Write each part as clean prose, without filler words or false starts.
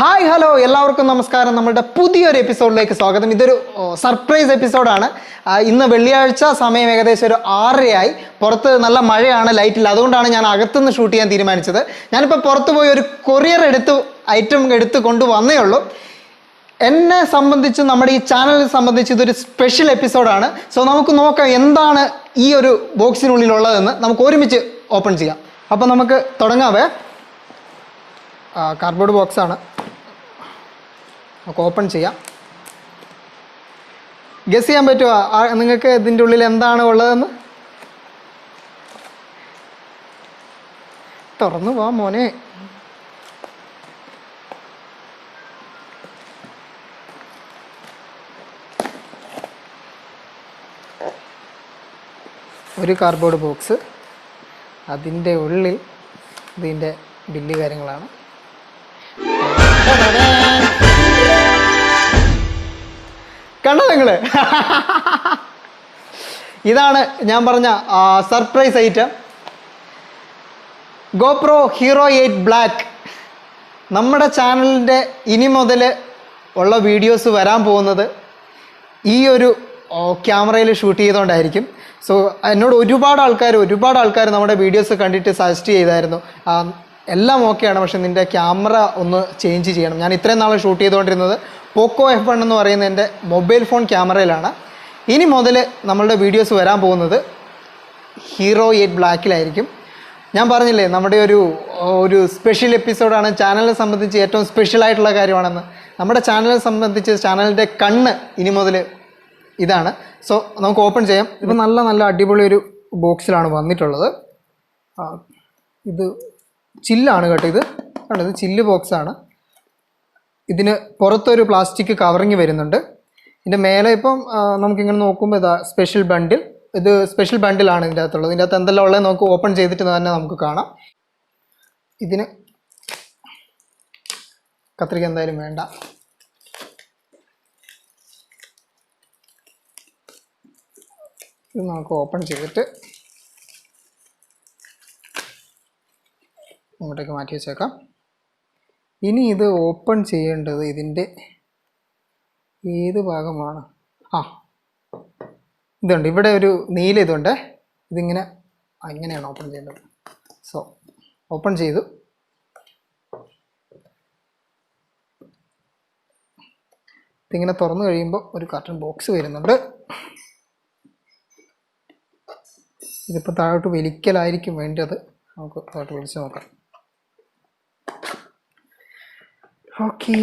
Hi hello എല്ലാവർക്കും നമസ്കാരം. നമ്മുടെ പുതിയൊരു എപ്പിസോഡിലേക്ക് സ്വാഗതം. ഇതൊരു സർപ്രൈസ് എപ്പിസോഡാണ്. ഇന്ന് വെള്ളിയാഴ്ച, സമയം ഏകദേശം ഒരു 6:30 പുറത്ത് നല്ല മഴയാണ്, ലൈറ്റില്ല. അതുകൊണ്ടാണ് ഞാൻ അകത്തുനിന്ന് ഷൂട്ട് ചെയ്യാൻ തീരുമാനിച്ചത്. ഞാനിപ്പോൾ പുറത്ത് പോയി ഒരു കൊറിയർ ഐറ്റം എടുത്ത് കൊണ്ടുവന്നേ ഉള്ളൂ. എന്നെ സംബന്ധിച്ച്, നമ്മുടെ ഈ ചാനലിനെ സംബന്ധിച്ച് ഇതൊരു സ്പെഷ്യൽ എപ്പിസോഡാണ്. സോ നമുക്ക് നോക്കാം എന്താണ് ഈ ഒരു ബോക്സിനുള്ളിലുള്ളതെന്ന്. നമുക്ക് ഒരുമിച്ച് ഓപ്പൺ ചെയ്യാം. അപ്പോൾ നമുക്ക് തുടങ്ങാവേ. കാർഡ്ബോർഡ് ബോക്സാണ്, നമുക്ക് ഓപ്പൺ ചെയ്യാം. ഗസ് ചെയ്യാൻ പറ്റുമോ നിങ്ങൾക്ക് ഇതിൻ്റെ ഉള്ളിൽ എന്താണ് ഉള്ളതെന്ന്? തുറന്നു പോവാം മോനെ. ഒരു കാർഡ്ബോർഡ് ബോക്സ്, അതിൻ്റെ ഉള്ളിൽ ഇതിൻ്റെ ബില്ല് കാര്യങ്ങളാണ്. കണ്ടോ നിങ്ങള്? ഇതാണ് ഞാൻ പറഞ്ഞ surprise item. GoPro Hero 8 Black. നമ്മുടെ ചാനലിൻ്റെ ഇനി മുതൽ ഉള്ള വീഡിയോസ് വരാൻ പോകുന്നത് ഈ ഒരു ക്യാമറയിൽ ഷൂട്ട് ചെയ്തുകൊണ്ടായിരിക്കും. സോ എന്നോട് ഒരുപാട് ആൾക്കാർ നമ്മുടെ വീഡിയോസ് കണ്ടിട്ട് സജസ്റ്റ് ചെയ്തായിരുന്നു, എല്ലാം ഓക്കെയാണ്, പക്ഷെ നിൻ്റെ ക്യാമറ ഒന്ന് ചേഞ്ച് ചെയ്യണം. ഞാൻ ഇത്രയും നാൾ ഷൂട്ട് ചെയ്തുകൊണ്ടിരുന്നത് പോക്കോ F1 എന്ന് പറയുന്ന എൻ്റെ മൊബൈൽ ഫോൺ ക്യാമറയിലാണ്. ഇനി മുതൽ നമ്മളുടെ വീഡിയോസ് വരാൻ പോകുന്നത് Hero 8 Blackലായിരിക്കും. ഞാൻ പറഞ്ഞില്ലേ, നമ്മുടെ ഒരു സ്പെഷ്യൽ എപ്പിസോഡാണ്. ചാനലിനെ സംബന്ധിച്ച് ഏറ്റവും സ്പെഷ്യലായിട്ടുള്ള കാര്യമാണെന്ന്. നമ്മുടെ ചാനലിനെ സംബന്ധിച്ച് ചാനലിൻ്റെ കണ്ണ് ഇനി മുതൽ ഇതാണ്. സോ നമുക്ക് ഓപ്പൺ ചെയ്യാം. ഇപ്പോൾ നല്ല അടിപൊളി ഒരു ബോക്സിലാണ് വന്നിട്ടുള്ളത്. ഇത് ചില്ലാണ് കേട്ടോ. ഇത് കണ്ടോ, ഇത് ചില്ല് ബോക്സാണ്. ഇതിന് പുറത്തൊരു പ്ലാസ്റ്റിക് കവറിങ് വരുന്നുണ്ട്. ഇതിൻ്റെ മേലെ ഇപ്പം നമുക്കിങ്ങനെ നോക്കുമ്പോൾ ഇതാ സ്പെഷ്യൽ ബണ്ടിൽ. ഇത് സ്പെഷ്യൽ ബണ്ടിലാണ് ഇതിൻ്റെ അകത്തുള്ളത്. ഇതിൻ്റെ അകത്ത് എന്തെല്ലാം ഉള്ളത് നമുക്ക് ഓപ്പൺ ചെയ്തിട്ട് തന്നെ നമുക്ക് കാണാം. ഇതിന് കത്രിക എന്തായാലും വേണ്ട. ഇത് നമുക്ക് ഓപ്പൺ ചെയ്തിട്ട് ഇങ്ങോട്ടേക്ക് മാറ്റി വെച്ചേക്കാം. ഇനി ഇത് ഓപ്പൺ ചെയ്യേണ്ടത് ഇതിൻ്റെ ഏത് ഭാഗമാണ്? ഇതുണ്ട്, ഇവിടെ ഒരു നീല ഇതുണ്ട്. ഇതിങ്ങനെ ഇങ്ങനെയാണ് ഓപ്പൺ ചെയ്യേണ്ടത്. സോ ഓപ്പൺ ചെയ്തു. ഇതിങ്ങനെ തുറന്നു കഴിയുമ്പോൾ ഒരു കാർട്ടൺ ബോക്സ് വരുന്നുണ്ട്. ഇതിപ്പോൾ താഴോട്ട് വലിക്കലായിരിക്കും വേണ്ടത്. നമുക്ക് താഴോട്ട് വലിച്ച് നോക്കാം. ഓക്കെ,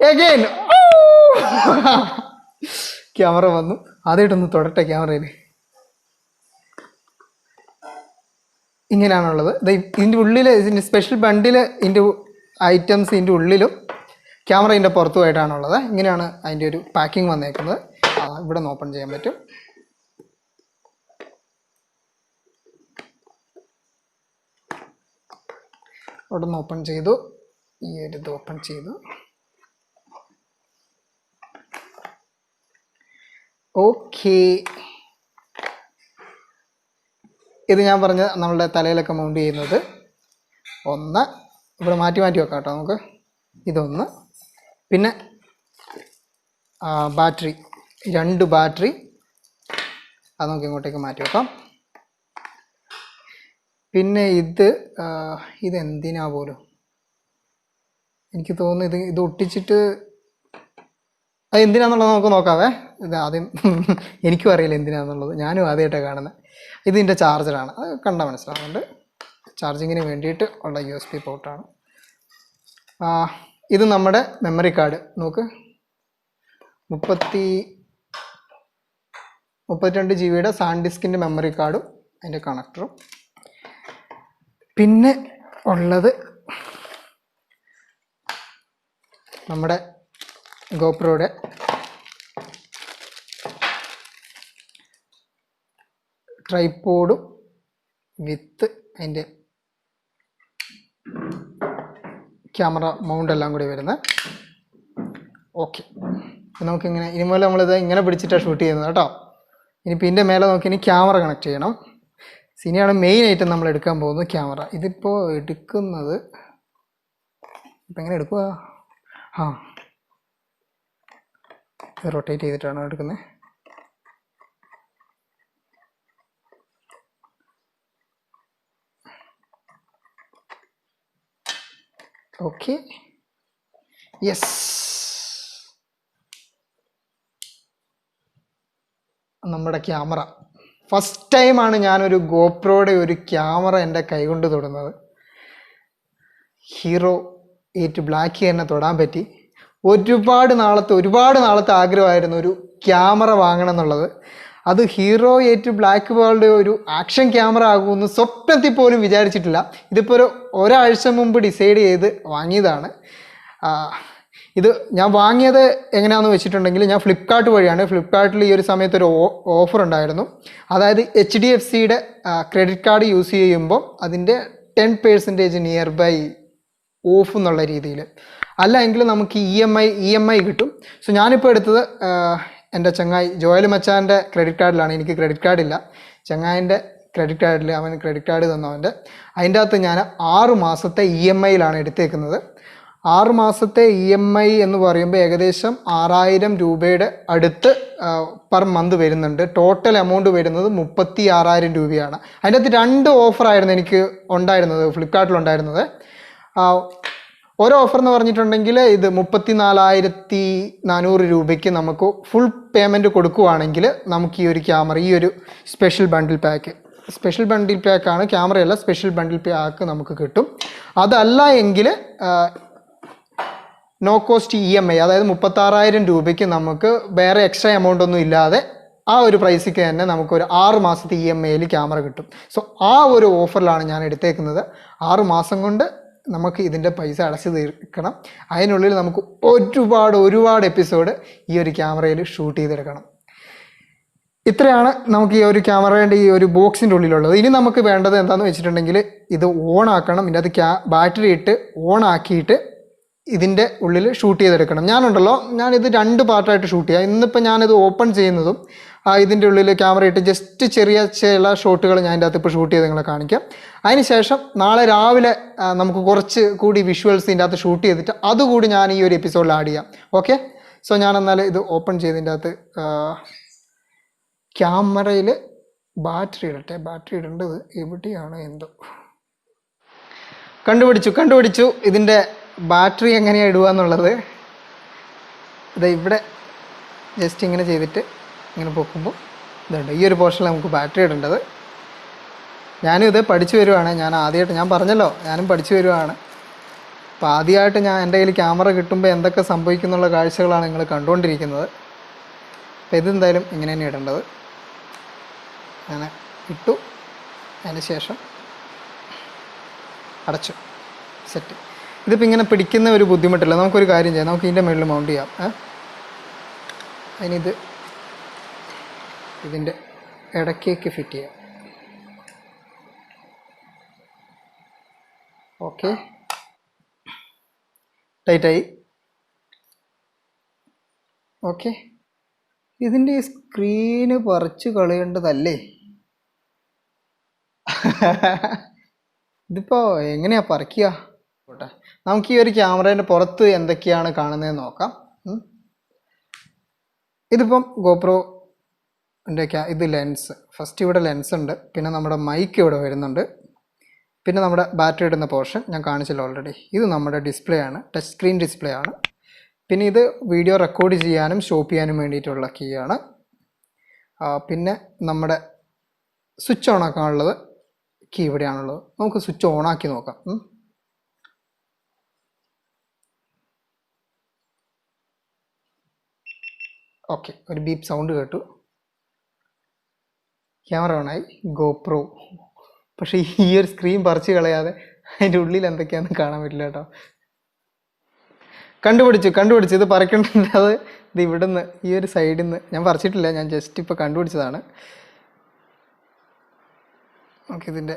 അഗൈൻ ക്യാമറ വന്നു. ആദ്യമായിട്ടൊന്ന് തൊടട്ടെ ക്യാമറയിൽ. ഇങ്ങനെയാണുള്ളത്. ഇതിൻ്റെ ഉള്ളിൽ, ഇതിൻ്റെ സ്പെഷ്യൽ ബണ്ടിൽ, ഇതിൻ്റെ ഐറ്റംസ് ഇതിൻ്റെ ഉള്ളിലും ക്യാമറ ഇതിൻ്റെ പുറത്തുമായിട്ടാണുള്ളത്. ഇങ്ങനെയാണ് അതിൻ്റെ ഒരു പാക്കിംഗ് വന്നേക്കുന്നത്. ഇവിടെ നിന്ന് ഓപ്പൺ ചെയ്യാൻ പറ്റും. അവിടെ നിന്ന് ഓപ്പൺ ചെയ്തു. ഈ ഒരു ഇത് ഓപ്പൺ ചെയ്തു. ഓക്കെ, ഇത് ഞാൻ പറഞ്ഞ നമ്മളുടെ തലയിലൊക്കെ മൗണ്ട് ചെയ്യുന്നത്. ഒന്ന് ഇവിടെ മാറ്റി വെക്കാം കേട്ടോ നമുക്ക്. ഇതൊന്ന്, പിന്നെ ബാറ്ററി, 2 ബാറ്ററി, അത് നമുക്ക് ഇങ്ങോട്ടേക്ക് മാറ്റി വെക്കാം. പിന്നെ ഇതെന്തിനാ പോലും എനിക്ക് തോന്നുന്നു ഇത് ഒട്ടിച്ചിട്ട് അത് എന്തിനാന്നുള്ളത് നമുക്ക് നോക്കാവേ. ഇത് ആദ്യം എനിക്കും അറിയില്ല എന്തിനാന്നുള്ളത്, ഞാനും ആദ്യമായിട്ടാണ് കാണുന്നത്. ഇതിൻ്റെ ചാർജറാണ്, അത് കണ്ടാൽ മനസ്സിലാവുന്നുണ്ട്. ചാർജിങ്ങിന് വേണ്ടിയിട്ട് ഉള്ള USB പോർട്ടാണ്. ഇത് നമ്മുടെ മെമ്മറി കാർഡ്. നോക്ക്, 32 GB സാൻ ഡിസ്കിൻ്റെ മെമ്മറി കാർഡും അതിൻ്റെ കണക്ടറും. പിന്നെ ഉള്ളത് നമ്മുടെ GoProയുടെ ട്രൈപോഡും വിത്ത് അതിൻ്റെ ക്യാമറ മൗണ്ട് എല്ലാം കൂടി വരുന്നത്. ഓക്കെ, നമുക്കിങ്ങനെ ഇനി മുതൽ നമ്മളിത് ഇങ്ങനെ പിടിച്ചിട്ടാണ് ഷൂട്ട് ചെയ്യുന്നത് കേട്ടോ. ഇനിയിപ്പോൾ ഇതിൻ്റെ മേലെ നോക്കി ഇനി ക്യാമറ കണക്ട് ചെയ്യണം. ഇനിയാണ് മെയിൻ ഐറ്റം നമ്മൾ എടുക്കാൻ പോകുന്നത്, ക്യാമറ. ഇതിപ്പോൾ എടുക്കുന്നത് ഇപ്പം എങ്ങനെ എടുക്കുക? ആ, റൊട്ടേറ്റ് ചെയ്തിട്ടാണ് എടുക്കുന്നത്. Okay, yes. നമ്മുടെ ക്യാമറ ഫസ്റ്റ് ടൈമാണ് ഞാനൊരു ഗോപ്രോയുടെ ഒരു ക്യാമറ എൻ്റെ കൈകൊണ്ട് തൊടുന്നത്. ഹീറോ 8 ബ്ലാക്ക് തന്നെ തൊടാൻ പറ്റി. ഒരുപാട് നാളത്തെ ആഗ്രഹമായിരുന്നു ഒരു ക്യാമറ വാങ്ങണം എന്നുള്ളത്. അത് ഹീറോ 8 ബ്ലാക്ക് വേൾഡ് ഒരു ആക്ഷൻ ക്യാമറ ആകുമെന്ന് സ്വപ്നത്തിൽ പോലും വിചാരിച്ചിട്ടില്ല. ഇതിപ്പോൾ ഒരാഴ്ച മുമ്പ് ഡിസൈഡ് ചെയ്ത് വാങ്ങിയതാണ്. ഇത് ഞാൻ വാങ്ങിയത് എങ്ങനെയാണെന്ന് വെച്ചിട്ടുണ്ടെങ്കിൽ, ഞാൻ ഫ്ലിപ്കാർട്ട് വഴിയാണ്. ഫ്ലിപ്കാർട്ടിൽ ഈ ഒരു സമയത്ത് ഒരു ഓഫർ ഉണ്ടായിരുന്നു. അതായത് HDFCയുടെ ക്രെഡിറ്റ് കാർഡ് യൂസ് ചെയ്യുമ്പോൾ അതിൻ്റെ 10% നിയർ ബൈ ഓഫ് എന്നുള്ള രീതിയിൽ, അല്ല എങ്കിൽ നമുക്ക് EMI കിട്ടും. സോ ഞാനിപ്പോൾ എടുത്തത് എൻ്റെ ചങ്ങായി ജോയൽ മച്ചാൻ്റെ ക്രെഡിറ്റ് കാർഡിലാണ്. എനിക്ക് ക്രെഡിറ്റ് കാർഡില്ല. ചങ്ങായിൻ്റെ ക്രെഡിറ്റ് കാർഡിൽ അവൻ ക്രെഡിറ്റ് കാർഡ് തന്നവൻ്റെ, അതിൻ്റെ അകത്ത് ഞാൻ 6 മാസത്തെ EMIയിലാണ് എടുത്തേക്കുന്നത്. 6 മാസത്തെ EMI എന്ന് പറയുമ്പോൾ ഏകദേശം 6000 രൂപയുടെ അടുത്ത് പെർ മന്ത് വരുന്നുണ്ട്. ടോട്ടൽ എമൗണ്ട് വരുന്നത് 36,000 രൂപയാണ്. അതിൻ്റെ അകത്ത് 2 ഓഫറായിരുന്നു എനിക്ക് ഉണ്ടായിരുന്നത്, ഫ്ലിപ്കാർട്ടിലുണ്ടായിരുന്നത്. ഓരോ ഓഫർ എന്ന് പറഞ്ഞിട്ടുണ്ടെങ്കിൽ ഇത് 34,400 രൂപയ്ക്ക് നമുക്ക് ഫുൾ പേയ്മെൻറ്റ് കൊടുക്കുവാണെങ്കിൽ നമുക്ക് ഈ ഒരു ക്യാമറ, ഈ ഒരു സ്പെഷ്യൽ ബണ്ടിൽ പാക്കാണ്, ക്യാമറയല്ല, സ്പെഷ്യൽ ബണ്ടിൽ പാക്ക് നമുക്ക് കിട്ടും. അതല്ല എങ്കിൽ നോ കോസ്റ്റ് EMI, അതായത് 36,000 രൂപയ്ക്ക് നമുക്ക് വേറെ എക്സ്ട്രാ എമൗണ്ട് ഒന്നും ഇല്ലാതെ ആ ഒരു പ്രൈസിക്ക് തന്നെ നമുക്കൊരു 6 മാസത്തെ EMIയിൽ ക്യാമറ കിട്ടും. സോ ആ ഒരു ഓഫറിലാണ് ഞാൻ എടുത്തേക്കുന്നത്. 6 മാസം കൊണ്ട് നമുക്ക് ഇതിൻ്റെ പൈസ അടച്ചു തീർക്കണം. അതിനുള്ളിൽ നമുക്ക് ഒരുപാട് എപ്പിസോഡ് ഈ ഒരു ക്യാമറയിൽ ഷൂട്ട് ചെയ്തെടുക്കണം. ഇത്രയാണ് നമുക്ക് ഈ ഒരു ക്യാമറേൻ്റെ ഈ ഒരു ബോക്സിൻ്റെ ഉള്ളിലുള്ളത്. ഇനി നമുക്ക് വേണ്ടത് എന്താണെന്ന് വെച്ചിട്ടുണ്ടെങ്കിൽ, ഇത് ഓൺ ആക്കണം. ഇതിൻ്റെ അത് ബാറ്ററി ഇട്ട് ഓൺ ആക്കിയിട്ട് ഇതിൻ്റെ ഉള്ളിൽ ഷൂട്ട് ചെയ്തെടുക്കണം. ഞാനിത് 2 പാർട്ടായിട്ട് ഷൂട്ട് ചെയ്യാം. ഇന്നിപ്പോൾ ഞാനിത് ഓപ്പൺ ചെയ്യുന്നതും ഇതിൻ്റെ ഉള്ളിൽ ക്യാമറ ഇട്ട് ജസ്റ്റ് ചെറിയ ചില ഷോട്ടുകൾ ഞാൻ ഇതിൻ്റെ അകത്ത് ഇപ്പോൾ ഷൂട്ട് ചെയ്ത് നിങ്ങളെ കാണിക്കാം. അതിനുശേഷം നാളെ രാവിലെ നമുക്ക് കുറച്ച് കൂടി വിഷ്വൽസ് ഇതിൻ്റെ അകത്ത് ഷൂട്ട് ചെയ്തിട്ട് അതുകൂടി ഞാൻ ഈ ഒരു എപ്പിസോഡിൽ ആഡ് ചെയ്യാം. ഓക്കെ, സോ ഞാൻ എന്നാൽ ഇത് ഓപ്പൺ ചെയ്തതിൻ്റെ അകത്ത് ക്യാമറയിൽ ബാറ്ററി ഇടട്ടെ. ബാറ്ററി ഇടേണ്ടത് എവിടെയാണ് എന്തോ കണ്ടുപിടിച്ചു ഇതിൻ്റെ ബാറ്ററി എങ്ങനെയാണ് ഇടുക എന്നുള്ളത്. ഇത് ഇവിടെ ജസ്റ്റ് ഇങ്ങനെ ചെയ്തിട്ട് ഇങ്ങനെ പൊക്കുമ്പോൾ ഇതുണ്ട്, ഈ ഒരു പോർഷനിൽ നമുക്ക് ബാറ്ററി ഇടേണ്ടത്. ഞാനും ഇത് പഠിച്ചു വരുവാണ്. ഞാൻ പറഞ്ഞല്ലോ, ഞാനും പഠിച്ചു വരുവാണ്. അപ്പോൾ ആദ്യമായിട്ട് എൻ്റെ കയ്യിൽ ക്യാമറ കിട്ടുമ്പോൾ എന്തൊക്കെ സംഭവിക്കുന്നുള്ള കാഴ്ചകളാണ് നിങ്ങൾ കണ്ടുകൊണ്ടിരിക്കുന്നത്. അപ്പോൾ ഇതെന്തായാലും ഇങ്ങനെ തന്നെ ഇടേണ്ടത്. അങ്ങനെ ഇട്ടു, അതിന് ശേഷം അടച്ചു, സെറ്റ്. ഇതിപ്പോൾ ഇങ്ങനെ പിടിക്കുന്ന ഒരു ബുദ്ധിമുട്ടില്ല. നമുക്കൊരു കാര്യം ചെയ്യാം, നമുക്ക് ഇതിൻ്റെ മുകളിൽ മൗണ്ട് ചെയ്യാം. അതിനിത് ഇതിൻ്റെ ഇടയ്ക്കേക്ക് ഫിറ്റ് ചെയ്യാം. ഓക്കെ, ടൈറ്റായി. ഓക്കെ, ഇതിൻ്റെ ഈ സ്ക്രീന് പറിച്ച് കളയേണ്ടതല്ലേ? ഇതിപ്പോൾ എങ്ങനെയാ പറിക്കുക? നമുക്ക് ഈ ഒരു ക്യാമറേൻ്റെ പുറത്ത് എന്തൊക്കെയാണ് കാണുന്നതെന്ന് നോക്കാം. ഇതിപ്പം ഗോപ്രോൻ്റെ ഇത് ലെൻസ്, ഫസ്റ്റ് ഇവിടെ ലെൻസ് ഉണ്ട്, പിന്നെ നമ്മുടെ മൈക്ക് ഇവിടെ വരുന്നുണ്ട്, പിന്നെ നമ്മുടെ ബാറ്ററി ഇടുന്ന പോർഷൻ ഞാൻ കാണിച്ചല്ലോ ഓൾറെഡി. ഇത് നമ്മുടെ ഡിസ്പ്ലേ ആണ്, ടച്ച് സ്ക്രീൻ ഡിസ്പ്ലേ ആണ്. പിന്നെ ഇത് വീഡിയോ റെക്കോർഡ് ചെയ്യാനും സ്റ്റോപ്പ് ചെയ്യാനും വേണ്ടിയിട്ടുള്ള കീ ആണ്. പിന്നെ നമ്മുടെ സ്വിച്ച് ഓൺ ആക്കാനുള്ളത് കീ ഇവിടെയാണുള്ളത്. നമുക്ക് സ്വിച്ച് ഓൺ ആക്കി നോക്കാം. ഓക്കെ, ഒരു ബീപ്പ് സൗണ്ട് കേട്ടു, ക്യാമറ ഓണായി. ഗോപ്രോ. പക്ഷേ ഈ ഒരു സ്ക്രീൻ പറിച്ച് കളയാതെ അതിൻ്റെ ഉള്ളിൽ എന്തൊക്കെയാണെന്ന് കാണാൻ പറ്റില്ല കേട്ടോ. കണ്ടുപിടിച്ചു ഇത് പറിക്കേണ്ടത്. അത് ഇത് ഇവിടുന്ന് ഈ ഒരു സൈഡിൽ നിന്ന് ഞാൻ പറിച്ചിട്ടില്ല, ഞാൻ ജസ്റ്റ് ഇപ്പോൾ കണ്ടുപിടിച്ചതാണ്. ഓക്കെ, ഇതിൻ്റെ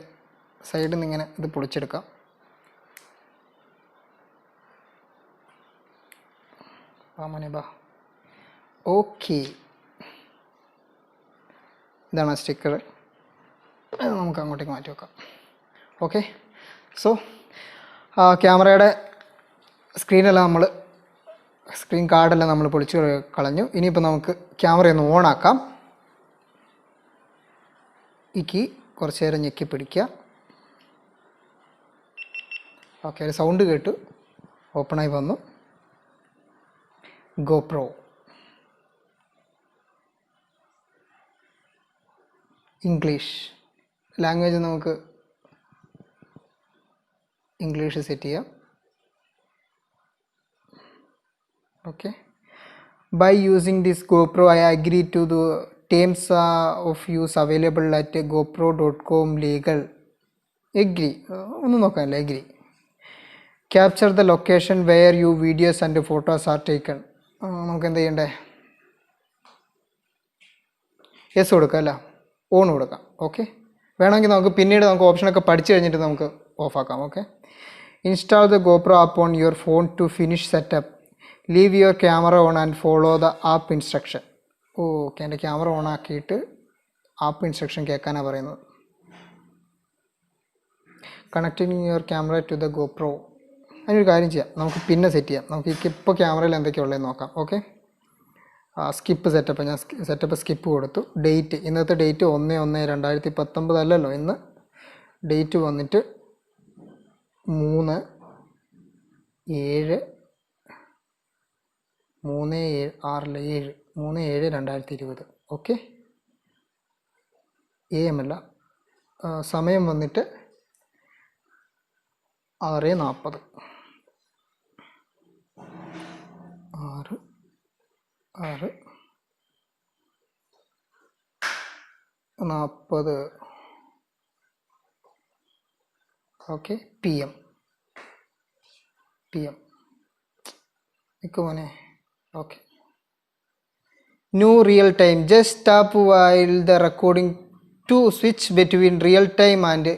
സൈഡിൽ നിന്ന് ഇങ്ങനെ ഇത് പൊളിച്ചെടുക്കാം. ബാ. ഓക്കെ, ഇതാണ് ആ സ്റ്റിക്കർ. നമുക്ക് അങ്ങോട്ടേക്ക് മാറ്റി വെക്കാം. ഓക്കെ, സോ ക്യാമറയുടെ സ്ക്രീൻ കാർഡെല്ലാം നമ്മൾ പൊളിച്ച് കളഞ്ഞു. ഇനിയിപ്പോൾ നമുക്ക് ക്യാമറയൊന്ന് ഓണാക്കാം. ഈ കീ കുറച്ച് നേരം ഞെക്കി പിടിക്കുക. ഓക്കെ, ഒരു സൗണ്ട് കേട്ടു, ഓപ്പണായി വന്നു. GoPro ഇംഗ്ലീഷ് ലാംഗ്വേജ് നമുക്ക് ഇംഗ്ലീഷ് സെറ്റ് ചെയ്യാം. Okay. By using this GoPro, I agree to the terms of use available at gopro.com legal. Agree. ഒന്നും നോക്കാനില്ല. Agree. Capture the location where your videos and photos are taken. നമുക്ക് എന്ത് ചെയ്യണ്ടേ? Yes കൊടുക്കാം അല്ല, on കൊടുക്കാം. Okay, വേണമെങ്കിൽ നമുക്ക് പിന്നീട് നമുക്ക് ഓപ്ഷനൊക്കെ പഠിച്ചു കഴിഞ്ഞിട്ട് നമുക്ക് ഓഫാക്കാം. Okay. Install the GoPro app on your phone to finish setup. Leave your camera on and follow the app instruction. Okay, എൻ്റെ ക്യാമറ ഓൺ ആക്കിയിട്ട് ആപ്പ് ഇൻസ്ട്രക്ഷൻ കേൾക്കാനാണ് പറയുന്നത്. Connecting your camera to the GoPro. അതിനൊരു കാര്യം ചെയ്യാം, നമുക്ക് പിന്നെ set ചെയ്യാം. നമുക്ക് ഇപ്പോൾ ക്യാമറയിൽ എന്തൊക്കെയുള്ളതെന്ന് നോക്കാം. ഓക്കെ. സ്കിപ്പ് സെറ്റപ്പ്, ഞാൻ സെറ്റപ്പ് സ്കിപ്പ് കൊടുത്തു. ഡേറ്റ്, ഇന്നത്തെ ഡേറ്റ് 1/1/2019 അല്ലല്ലോ ഇന്ന്. ഡേറ്റ് വന്നിട്ട് 3/7/2020. ഓക്കെ. AM അല്ല, സമയം വന്നിട്ട് 6:40. 6:40. ഓക്കെ. PM നിൽക്കും മോനെ. Okay. New real time, just tap while the recording to switch between real time and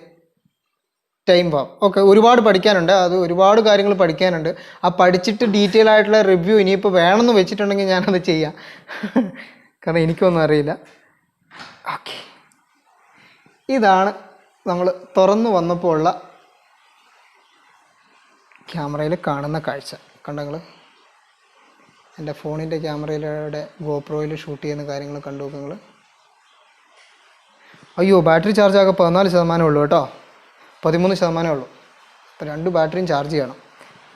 time warm. Okay, ഒരുപാട് പഠിക്കാനുണ്ട്, അത് ഒരുപാട് കാര്യങ്ങൾ പഠിക്കാനുണ്ട്. ആ പഠിച്ചിട്ട് ഡീറ്റെയിൽ ആയിട്ടുള്ള റിവ്യൂ ഇനിയിപ്പോൾ വേണമെന്ന് വെച്ചിട്ടുണ്ടെങ്കിൽ ഞാനത് ചെയ്യാം. കാരണം എനിക്കൊന്നും അറിയില്ല. ഓക്കെ, ഇതാണ് നമ്മൾ തുറന്നു വന്നപ്പോൾ ഉള്ള ക്യാമറയിൽ കാണുന്ന കാഴ്ച. കണ്ടങ്ങൾ എൻ്റെ ഫോണിൻ്റെ ക്യാമറയിലൂടെ GoProയിൽ ഷൂട്ട് ചെയ്യുന്ന കാര്യങ്ങൾ കണ്ടു നിങ്ങൾ. അയ്യോ, ബാറ്ററി ചാർജ് ആകെ 14% ഉള്ളൂ കേട്ടോ, 13% ഉള്ളൂ. അപ്പോൾ 2 ബാറ്ററിയും ചാർജ് ചെയ്യണം.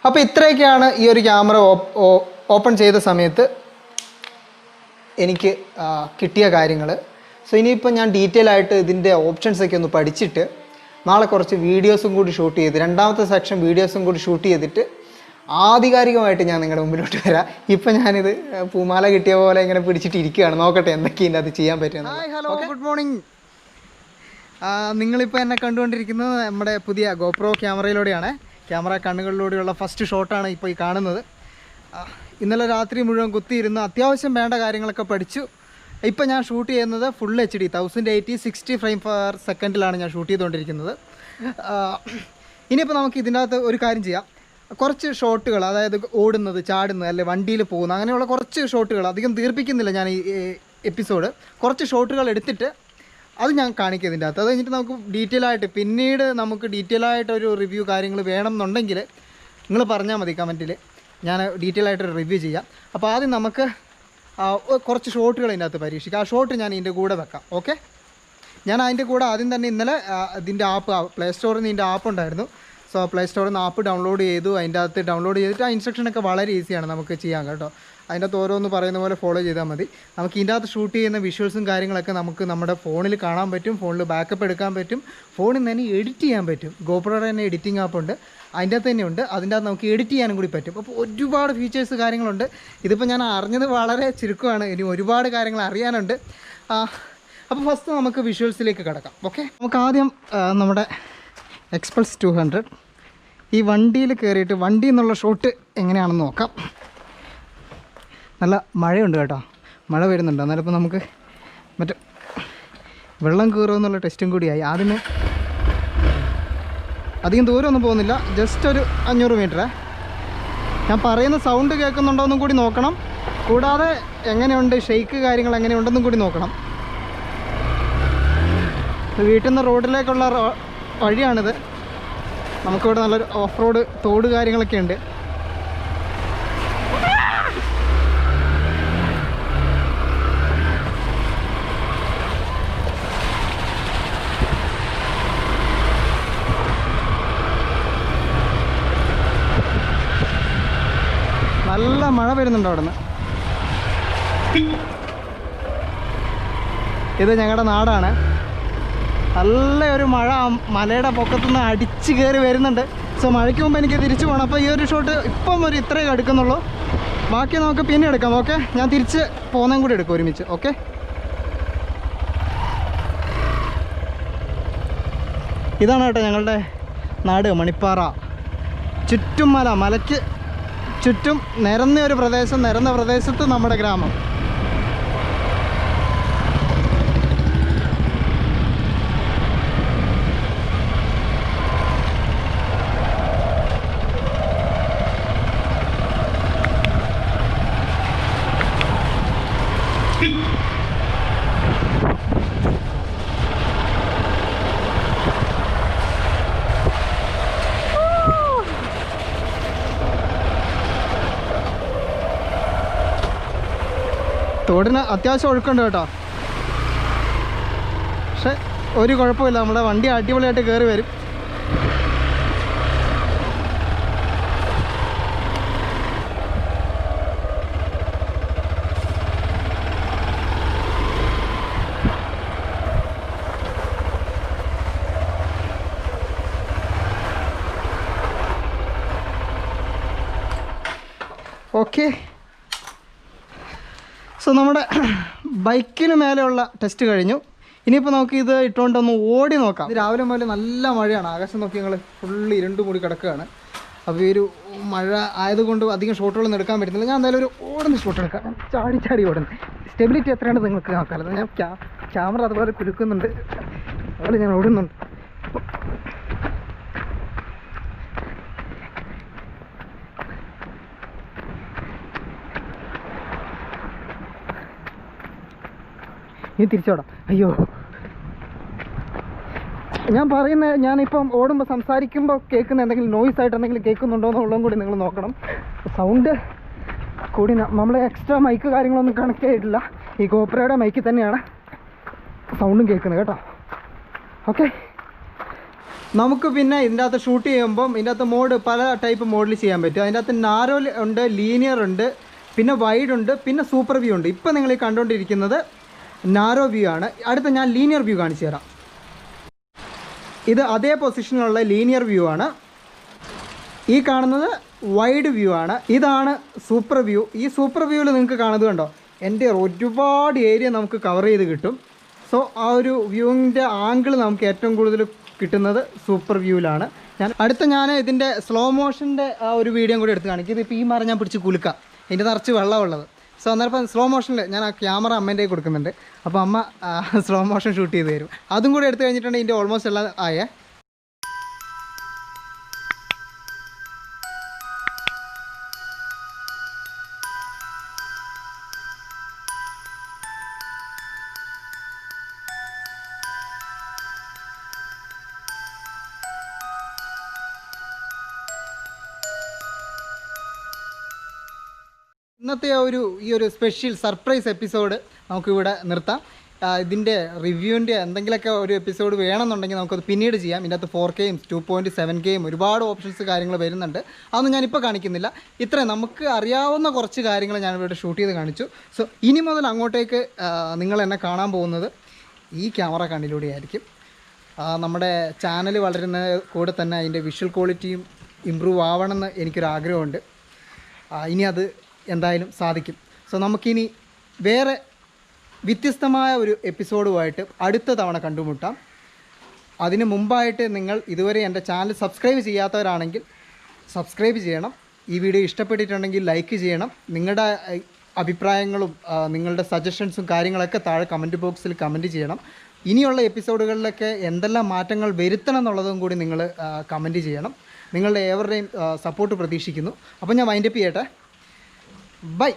അപ്പോൾ ഇത്രയൊക്കെയാണ് ഈ ഒരു ക്യാമറ ഓപ്പൺ ചെയ്ത സമയത്ത് എനിക്ക് കിട്ടിയ കാര്യങ്ങൾ. സോ ഇനിയിപ്പോൾ ഞാൻ ഡീറ്റെയിൽ ആയിട്ട് ഇതിൻ്റെ ഓപ്ഷൻസൊക്കെ ഒന്ന് പഠിച്ചിട്ട് നാളെ കുറച്ച് വീഡിയോസും കൂടി ഷൂട്ട് ചെയ്ത്, രണ്ടാമത്തെ സെക്ഷൻ വീഡിയോസും കൂടി ഷൂട്ട് ചെയ്തിട്ട് ആധികാരികമായിട്ട് ഞാൻ നിങ്ങളുടെ മുമ്പിലോട്ട് വരാം. ഇപ്പം ഞാനിത് പൂമാല കിട്ടിയ പോലെ ഇങ്ങനെ പിടിച്ചിട്ട് ഇരിക്കുകയാണ്. നോക്കട്ടെ എന്തൊക്കെയുണ്ട് അത് ചെയ്യാൻ പറ്റുന്നത്. Hi, hello, good morning. നിങ്ങളിപ്പോൾ എന്നെ കണ്ടുകൊണ്ടിരിക്കുന്നത് നമ്മുടെ പുതിയ GoPro ക്യാമറയിലൂടെയാണ്. ക്യാമറ കണ്ണുകളിലൂടെയുള്ള ഫസ്റ്റ് ഷോട്ടാണ് ഇപ്പോൾ ഈ കാണുന്നത്. ഇന്നലെ രാത്രി മുഴുവൻ കുത്തിയിരുന്ന് അത്യാവശ്യം വേണ്ട കാര്യങ്ങളൊക്കെ പഠിച്ചു. ഇപ്പോൾ ഞാൻ ഷൂട്ട് ചെയ്യുന്നത് ഫുൾ HD 1080 60 ഫ്രെയിം പെർ സെക്കൻഡിലാണ് ഞാൻ ഷൂട്ട് ചെയ്തുകൊണ്ടിരിക്കുന്നത്. ഇനിയിപ്പോൾ നമുക്ക് ഇതിൻ്റെ അകത്ത് ഒരു കാര്യം ചെയ്യാം. കുറച്ച് ഷോട്ടുകൾ, അതായത് ഓടുന്നത്, ചാടുന്നത്, അല്ലെ വണ്ടിയിൽ പോകുന്നത്, അങ്ങനെയുള്ള കുറച്ച് ഷോട്ടുകൾ, അധികം ദീർഘിക്കുന്നില്ല ഞാൻ ഈ എപ്പിസോഡ്. കുറച്ച് ഷോട്ടുകൾ എടുത്തിട്ട് അത് ഞാൻ കാണിക്കും ഇതിൻ്റെ അകത്ത്. അത് കഴിഞ്ഞിട്ട് നമുക്ക് പിന്നീട് നമുക്ക് ഡീറ്റെയിൽ ആയിട്ടൊരു റിവ്യൂ കാര്യങ്ങൾ വേണം എന്നുണ്ടെങ്കിൽ നിങ്ങൾ പറഞ്ഞാൽ മതി കമൻറ്റിൽ, ഞാൻ ഡീറ്റെയിൽ ആയിട്ടൊരു റിവ്യൂ ചെയ്യാം. അപ്പോൾ ആദ്യം നമുക്ക് കുറച്ച് ഷോട്ടുകൾ ഇതിൻ്റെ അകത്ത് പരീക്ഷിക്കാം. ആ ഷോട്ട് ഞാൻ ഇതിൻ്റെ കൂടെ വെക്കാം. ഓക്കെ, ഞാൻ അതിൻ്റെ കൂടെ ആദ്യം തന്നെ ഇന്നലെ ഇതിൻ്റെ ആപ്പ് പ്ലേ സ്റ്റോറിൽ നിന്ന് ഇതിൻ്റെ ആപ്പ് ഉണ്ടായിരുന്നു. സോ പ്ലേ സ്റ്റോറിൽ നിന്ന് ആപ്പ് ഡൗൺലോഡ് ചെയ്തു. അതിൻ്റെ അകത്ത് ഡൗൺലോഡ് ചെയ്തിട്ട് ആ ഇൻസ്ട്രക്ഷനൊക്കെ വളരെ ഈസിയാണ് നമുക്ക് ചെയ്യാൻ കേട്ടോ. അതിൻ്റെ അകത്ത് ഓരോന്ന് പറയുന്ന പോലെ ഫോളോ ചെയ്താൽ മതി. നമുക്ക് ഇതിൻ്റെ അകത്ത് ഷൂട്ട് ചെയ്യുന്ന വിഷ്വൽസും കാര്യങ്ങളൊക്കെ നമുക്ക് നമ്മുടെ ഫോണിൽ കാണാൻ പറ്റും, ഫോണിൽ ബാക്കപ്പ് എടുക്കാൻ പറ്റും, ഫോണിൽ നിന്ന് തന്നെ എഡിറ്റ് ചെയ്യാൻ പറ്റും. GoProയുടെ തന്നെ എഡിറ്റിംഗ് ആപ്പ് ഉണ്ട്, അതിൻ്റെ അകത്ത് തന്നെ ഉണ്ട്. അതിൻ്റെ അകത്ത് നമുക്ക് എഡിറ്റ് ചെയ്യാനും കൂടി പറ്റും. അപ്പോൾ ഒരുപാട് ഫീച്ചേഴ്സ് കാര്യങ്ങളുണ്ട്. ഇതിപ്പോൾ ഞാൻ അറിഞ്ഞത് വളരെ ചുരുക്കമാണ്, ഇനി ഒരുപാട് കാര്യങ്ങൾ അറിയാനുണ്ട്. അപ്പോൾ ഫസ്റ്റ് നമുക്ക് വിഷ്വൽസിലേക്ക് കിടക്കാം. ഓക്കെ, നമുക്ക് ആദ്യം നമ്മുടെ Xpulse 200 ഈ വണ്ടിയിൽ കയറിയിട്ട് വണ്ടിയിൽ നിന്നുള്ള ഷോട്ട് എങ്ങനെയാണെന്ന് നോക്കാം. നല്ല മഴയുണ്ട് കേട്ടോ, മഴ വരുന്നുണ്ട്. എന്നാലും ഇപ്പോൾ നമുക്ക് മറ്റേ വെള്ളം കയറുമെന്നുള്ള ടെസ്റ്റും കൂടിയായി. ആദ്യമേ അധികം ദൂരമൊന്നും പോകുന്നില്ല, ജസ്റ്റ് ഒരു 500 മീറ്ററേ. ഞാൻ പറയുന്ന സൗണ്ട് കേൾക്കുന്നുണ്ടോ എന്നും കൂടി നോക്കണം. കൂടാതെ എങ്ങനെയുണ്ട് ഷെയ്ക്ക് കാര്യങ്ങൾ എങ്ങനെയുണ്ടെന്നും കൂടി നോക്കണം. വീട്ടിൽ നിന്ന് റോഡിലേക്കുള്ള വഴിയാണിത്. നമുക്കിവിടെ നല്ലൊരു ഓഫ് റോഡ് തോട് കാര്യങ്ങളൊക്കെ ഉണ്ട്. നല്ല മഴ വരുന്നുണ്ട് അവിടെ നിന്ന്. ഇത് ഞങ്ങളുടെ നാടാണ്. നല്ല ഒരു മഴ മലയുടെ പൊക്കത്തുനിന്ന് അടിച്ച് കയറി വരുന്നുണ്ട്. സോ മഴയ്ക്ക് മുമ്പ് എനിക്ക് തിരിച്ചു പോകണം. അപ്പോൾ ഈ ഒരു ഷോട്ട് ഇപ്പം ഒരു ഇത്രയും എടുക്കുന്നുള്ളൂ. ബാക്കി നമുക്ക് പിന്നെ എടുക്കാം. ഓക്കെ, ഞാൻ തിരിച്ച് പോകുന്നതും കൂടി എടുക്കും ഒരുമിച്ച്. ഓക്കെ, ഇതാണ് കേട്ടോ ഞങ്ങളുടെ നാട് മണിപ്പാറ. ചുറ്റും മല, മലയ്ക്ക് ചുറ്റും നിരന്ന ഒരു പ്രദേശം, നിരന്ന പ്രദേശത്ത് നമ്മുടെ ഗ്രാമം. തോടിന് അത്യാവശ്യം ഒഴുക്കുണ്ട് കേട്ടോ. പക്ഷെ ഒരു കുഴപ്പമില്ല, നമ്മുടെ വണ്ടി അടിപൊളിയായിട്ട് കയറി വരും. ഓക്കെ, സോ നമ്മുടെ ബൈക്കിന് മേലെയുള്ള ടെസ്റ്റ് കഴിഞ്ഞു. ഇനിയിപ്പോൾ നമുക്ക് ഇത് ഇട്ടുകൊണ്ടൊന്ന് ഓടി നോക്കാം. ഇത് രാവിലെ മുതൽ നല്ല മഴയാണ്. ആകാശം നോക്കി ഞങ്ങൾ ഫുള്ള് ഇരുണ്ട് മൂടി കിടക്കുകയാണ്. അപ്പോൾ ഈ ഒരു മഴ ആയതുകൊണ്ട് അധികം ഷോട്ടുകളൊന്നും എടുക്കാൻ പറ്റുന്നില്ല. ഞാൻ എന്തായാലും ഒരു ഓടുന്ന ഷോട്ട് എടുക്കാം. ഞാൻ ചാടി ചാടി ഓടുന്നത്. സ്റ്റെബിലിറ്റി എത്രയാണ് നിങ്ങൾക്ക് നോക്കാമല്ലോ. ഞാൻ ക്യാമറ അതുപോലെ കുലുക്കുന്നുണ്ട്, അതുപോലെ ഞാൻ ഓടുന്നുണ്ട്. ഇനി തിരിച്ചോടാം. അയ്യോ, ഞാൻ പറയുന്നത്, ഞാനിപ്പം ഓടുമ്പോൾ സംസാരിക്കുമ്പോൾ കേൾക്കുന്ന എന്തെങ്കിലും നോയ്സ് ആയിട്ട് എന്തെങ്കിലും കേൾക്കുന്നുണ്ടോ എന്നുള്ളതും കൂടി നിങ്ങൾ നോക്കണം. സൗണ്ട് കൂടി നമ്മൾ എക്സ്ട്രാ മൈക്ക് കാര്യങ്ങളൊന്നും കണക്ട് ചെയ്തിട്ടില്ല. ഈ ഗോപ്രോയുടെ മൈക്കിൽ തന്നെയാണ് സൗണ്ടും കേൾക്കുന്നത് കേട്ടോ. ഓക്കെ, നമുക്ക് പിന്നെ ഇതിൻ്റെ അകത്ത് ഷൂട്ട് ചെയ്യുമ്പം ഇതിൻ്റെ അകത്ത് മോഡ് പല ടൈപ്പ് മോഡിൽ ചെയ്യാൻ പറ്റും. അതിൻ്റെ അകത്ത് നാരോ ഉണ്ട്, ലീനിയർ ഉണ്ട്, പിന്നെ വൈഡ് ഉണ്ട്, പിന്നെ സൂപ്പർ വ്യൂ ഉണ്ട്. ഇപ്പം നിങ്ങൾ ഈ കണ്ടുകൊണ്ടിരിക്കുന്നത് നാരോ വ്യൂ ആണ്. അടുത്ത ഞാൻ ലീനിയർ വ്യൂ കാണിച്ചു തരാം. ഇത് അതേ പൊസിഷനിലുള്ള ലീനിയർ വ്യൂ ആണ്. ഈ കാണുന്നത് വൈഡ് വ്യൂ ആണ്. ഇതാണ് സൂപ്പർ വ്യൂ. ഈ സൂപ്പർ വ്യൂവിൽ നിങ്ങൾക്ക് കാണുന്നത് കണ്ടോ, എൻ്റെ ഒരുപാട് ഏരിയ നമുക്ക് കവർ ചെയ്ത് കിട്ടും. സോ ആ ഒരു വ്യൂവിൻ്റെ ആംഗിൾ നമുക്ക് ഏറ്റവും കൂടുതൽ കിട്ടുന്നത് സൂപ്പർ വ്യൂവിലാണ്. ഞാൻ ഇതിൻ്റെ സ്ലോ മോഷൻ്റെ ആ ഒരു വീഡിയോ കൂടി എടുത്ത് കാണിക്കും. ഇതിപ്പോൾ ഈ മരം ഞാൻ പിടിച്ച് കുലുക്കാം, ഇതിൻ്റെ നിറച്ച് വെള്ളമുള്ളത്. സോ അന്നേരം സ്ലോ മോഷനിൽ ഞാൻ ആ ക്യാമറ അമ്മേൻ്റെ കൊടുക്കുന്നുണ്ട്. അപ്പോൾ അമ്മ സ്ലോ മോഷൻ ഷൂട്ട് ചെയ്ത് തരും. അതും കൂടി എടുത്തു കഴിഞ്ഞിട്ടുണ്ടെങ്കിൽ ഇതിൻ്റെ ഓൾമോസ്റ്റ് എല്ലാം ആയേ. ഇന്നത്തെ ഈ ഒരു സ്പെഷ്യൽ സർപ്രൈസ് എപ്പിസോഡ് നമുക്കിവിടെ നിർത്താം. ഇതിൻ്റെ റിവ്യൂവിൻ്റെ എന്തെങ്കിലുമൊക്കെ ഒരു എപ്പിസോഡ് വേണമെന്നുണ്ടെങ്കിൽ നമുക്കത് പിന്നീട് ചെയ്യാം. ഇതിൻ്റെ അകത്ത് 4Kയും 2.7Kയും ഒരുപാട് ഓപ്ഷൻസ് കാര്യങ്ങൾ വരുന്നുണ്ട്. അതൊന്നും ഞാനിപ്പോൾ കാണിക്കുന്നില്ല. ഇത്രയും നമുക്ക് അറിയാവുന്ന കുറച്ച് കാര്യങ്ങൾ ഞാനിവിടെ ഷൂട്ട് ചെയ്ത് കാണിച്ചു. സോ ഇനി മുതൽ അങ്ങോട്ടേക്ക് നിങ്ങൾ എന്നെ കാണാൻ പോകുന്നത് ഈ ക്യാമറ കണ്ണിലൂടെ ആയിരിക്കും. നമ്മുടെ ചാനൽ വളരുന്ന കൂടെ തന്നെ അതിൻ്റെ വിഷ്വൽ ക്വാളിറ്റിയും ഇമ്പ്രൂവ് ആവണമെന്ന് എനിക്കൊരാഗ്രഹമുണ്ട്. ഇനി അത് എന്തായാലും സാധിക്കും. സോ നമുക്കിനി വേറെ വ്യത്യസ്തമായ ഒരു എപ്പിസോഡുമായിട്ട് അടുത്ത തവണ കണ്ടുമുട്ടാം. അതിന് മുമ്പായിട്ട് നിങ്ങൾ ഇതുവരെ എൻ്റെ ചാനൽ സബ്സ്ക്രൈബ് ചെയ്യാത്തവരാണെങ്കിൽ സബ്സ്ക്രൈബ് ചെയ്യണം. ഈ വീഡിയോ ഇഷ്ടപ്പെട്ടിട്ടുണ്ടെങ്കിൽ ലൈക്ക് ചെയ്യണം. നിങ്ങളുടെ അഭിപ്രായങ്ങളും നിങ്ങളുടെ സജഷൻസും കാര്യങ്ങളൊക്കെ താഴെ കമൻറ്റ് ബോക്സിൽ കമൻറ്റ് ചെയ്യണം. ഇനിയുള്ള എപ്പിസോഡുകളിലൊക്കെ എന്തെല്ലാം മാറ്റങ്ങൾ വരുത്തണം എന്നുള്ളതും കൂടി നിങ്ങൾ കമൻറ്റ് ചെയ്യണം. നിങ്ങളുടെ ഏവരുടെയും സപ്പോർട്ട് പ്രതീക്ഷിക്കുന്നു. അപ്പോൾ ഞാൻ വൈൻഡപ്പ് ചെയ്യട്ടെ. Bye.